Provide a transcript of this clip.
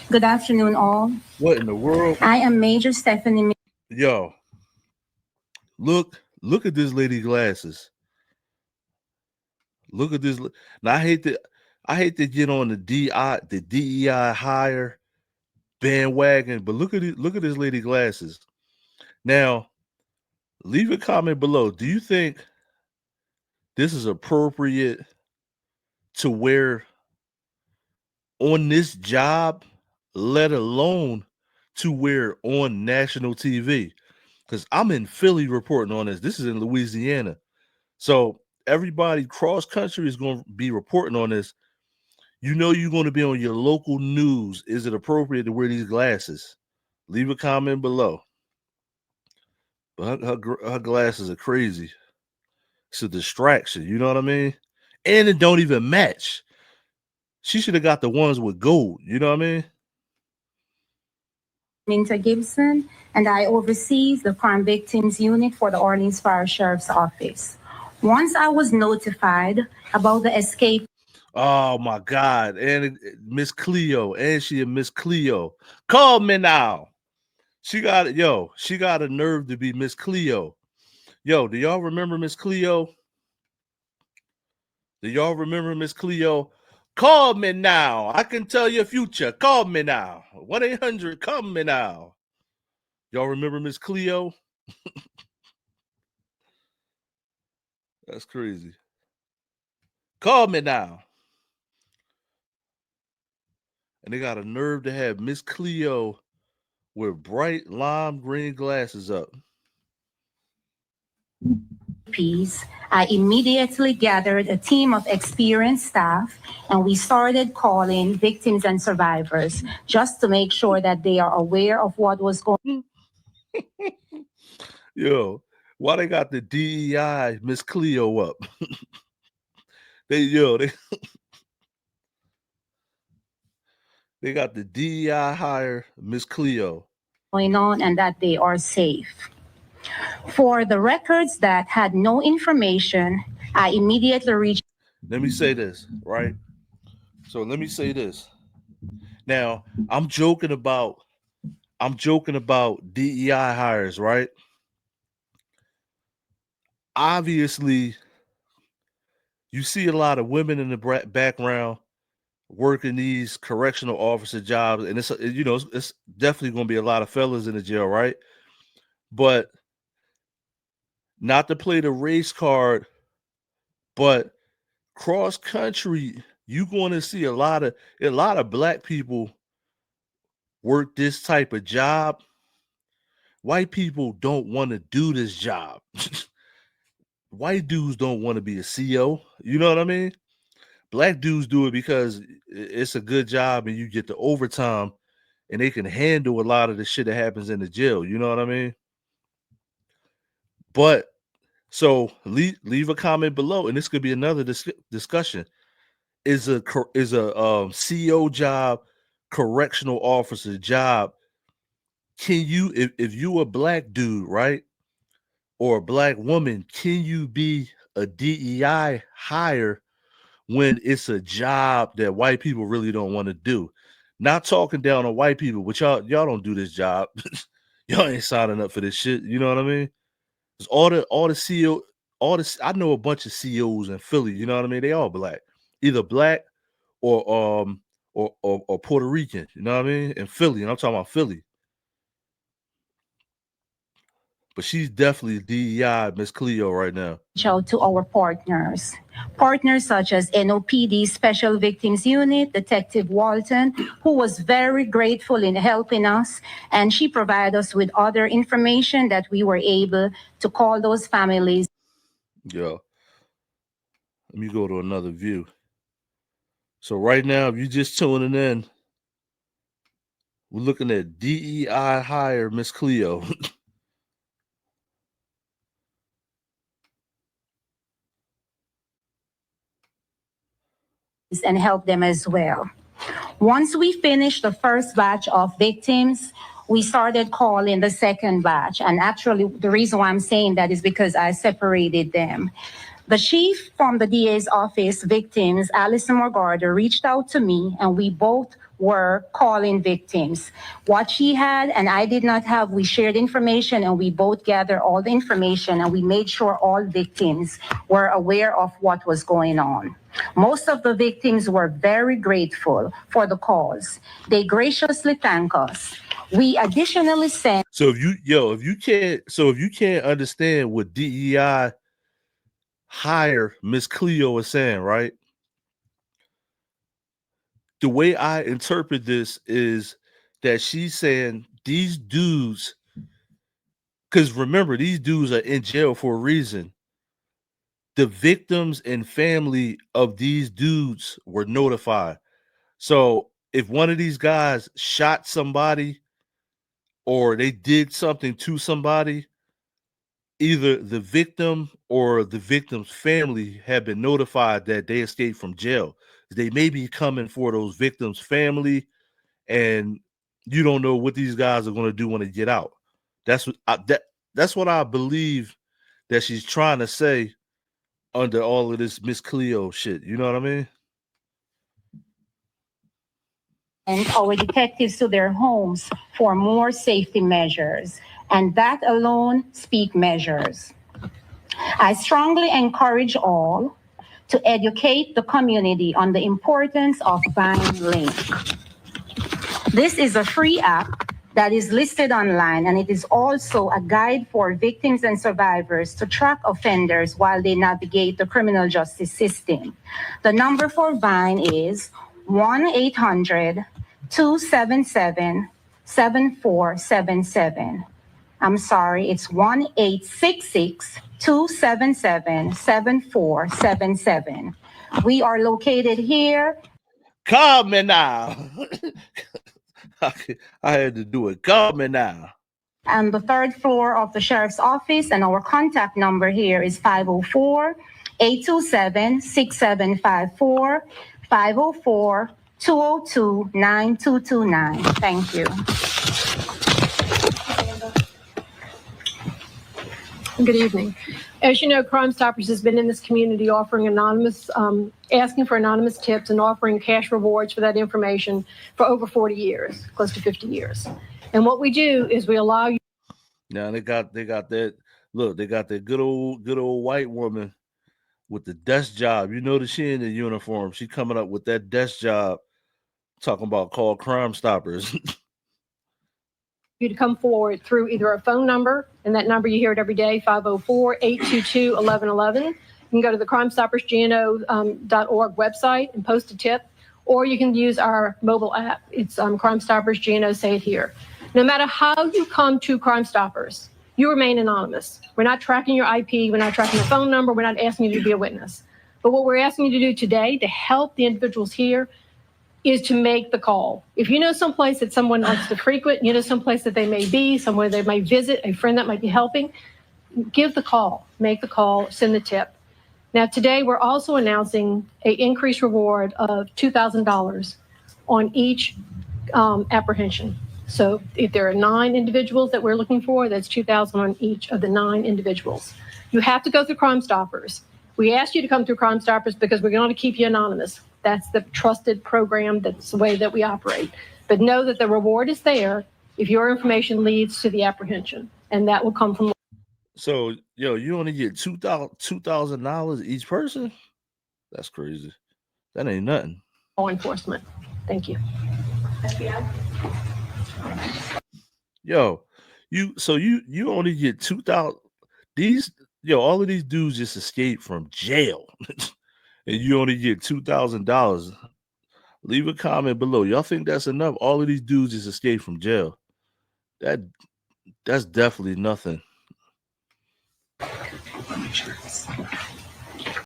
Good afternoon, all. What in the world? I am Major Stephanie. Yo, look at this lady glasses. Look at this. Now I hate to get on the DEI higher bandwagon, but look at this lady glasses. Now, leave a comment below. Do you think this is appropriate to wear on this job, let alone to wear on national TV? Because I'm in Philly reporting on this. This is in Louisiana. So everybody cross country is going to be reporting on this. You know you're going to be on your local news. Is it appropriate to wear these glasses? Leave a comment below. But her glasses are crazy. It's a distraction. You know what I mean? And it don't even match. She should have got the ones with gold. You know what I mean? Minta Gibson, and I oversee the Crime Victims Unit for the Orleans Parish Sheriff's Office. Once I was notified about the escape. Oh my God. And Miss Cleo. And she and Miss Cleo. Call me now. She got a nerve to be Miss Cleo. Yo, do y'all remember Miss Cleo? Do y'all remember Miss Cleo? Call me now. I can tell your future. Call me now. 1-800, call me now. Y'all remember Miss Cleo? That's crazy. Call me now. And they got a nerve to have Miss Cleo with bright lime green glasses up. I immediately gathered a team of experienced staff and we started calling victims and survivors just to make sure that they are aware of what was going on. Yo, why they got the DEI Miss Cleo up? they got the DEI hire Miss Cleo. Going on and that they are safe. For the records that had no information, I immediately reached. Let me say this, right? So let me say this. Now, I'm joking about DEI hires, right? Obviously, you see a lot of women in the background working these correctional officer jobs, and it's definitely going to be a lot of fellas in the jail, right? But not to play the race card, but cross country, you're going to see a lot of black people work this type of job. White people don't want to do this job. White dudes don't want to be a CO. You know what I mean? Black dudes do it because it's a good job and you get the overtime and they can handle a lot of the shit that happens in the jail. You know what I mean? But so leave a comment below, and this could be another discussion. Is a CO job, correctional officer job? Can you, if you a black dude, right, or a black woman, can you be a DEI hire when it's a job that white people really don't want to do? Not talking down on white people, but y'all don't do this job. Y'all ain't signing up for this shit. You know what I mean? It's all the CO, I know a bunch of COs in Philly. You know what I mean? They all black, either black or or Puerto Rican. You know what I mean? In Philly, and I'm talking about Philly. But she's definitely DEI Miss Cleo right now. Reach out to our partners such as NOPD Special Victims Unit, Detective Walton, who was very grateful in helping us, and she provided us with other information that we were able to call those families. Yeah. Let me go to another view. So right now, if you're just tuning in, we're looking at DEI hire Miss Cleo. And help them as well. Once we finished the first batch of victims, we started calling the second batch. And actually, the reason why I'm saying that is because I separated them. The chief from the DA's office, victims, Alison Morgarder, reached out to me, and we both were calling victims. What she had and I did not have, we shared information, and we both gathered all the information, and we made sure all victims were aware of what was going on. Most of the victims were very grateful for the cause. They graciously thank us. We additionally sent. So if you can't understand what DEI hire Miss Cleo is saying, right? The way I interpret this is that she's saying these dudes, because remember, these dudes are in jail for a reason. The victims and family of these dudes were notified. So if one of these guys shot somebody or they did something to somebody, either the victim or the victim's family have been notified that they escaped from jail. They may be coming for those victims' family, and you don't know what these guys are going to do when they get out. That's what I believe that she's trying to say under all of this Miss Cleo shit. You know what I mean? And our detectives to their homes for more safety measures, and that alone speak measures. I strongly encourage all to educate the community on the importance of buying Link. This is a free app that is listed online, and it is also a guide for victims and survivors to track offenders while they navigate the criminal justice system. The number for Vine is 1-800-277-7477. I'm sorry, it's 1-866-277-7477. We are located here. Call me now. I had to do it. Call me now. On the third floor of the sheriff's office, and our contact number here is 504-827-6754, 504-202-9229. Thank you. Good evening. As you know, CrimeStoppers has been in this community offering asking for anonymous tips and offering cash rewards for that information for over 40 years, close to 50 years. And what we do is we allow you. Now they got that. Look, they got that good old white woman with the desk job. You notice she in the uniform. She coming up with that desk job, talking about call CrimeStoppers. You to come forward through either a phone number, and that number you hear it every day, 504-822-1111. You can go to the CrimeStoppersGNO.org website and post a tip, or you can use our mobile app. It's CrimeStoppers GNO Say It Here. No matter how you come to CrimeStoppers, you remain anonymous. We're not tracking your IP. We're not tracking your phone number. We're not asking you to be a witness. But what we're asking you to do today to help the individuals here is to make the call. If you know someplace that someone wants to frequent, you know someplace that they may be, somewhere they might visit, a friend that might be helping, give the call, make the call, send the tip. Now today we're also announcing an increased reward of $2,000 on each apprehension. So if there are 9 individuals that we're looking for, that's $2,000 on each of the 9 individuals. You have to go through CrimeStoppers. We asked you to come through CrimeStoppers because we're going to keep you anonymous. That's the trusted program. That's the way that we operate. But know that the reward is there if your information leads to the apprehension, and that will come from. So, you only get $2,000 each person? That's crazy. That ain't nothing. Law enforcement. Thank you. You only get 2,000. All of these dudes just escaped from jail. And you only get $2,000. Leave a comment below. Y'all think that's enough? All of these dudes just escaped from jail. That's definitely nothing.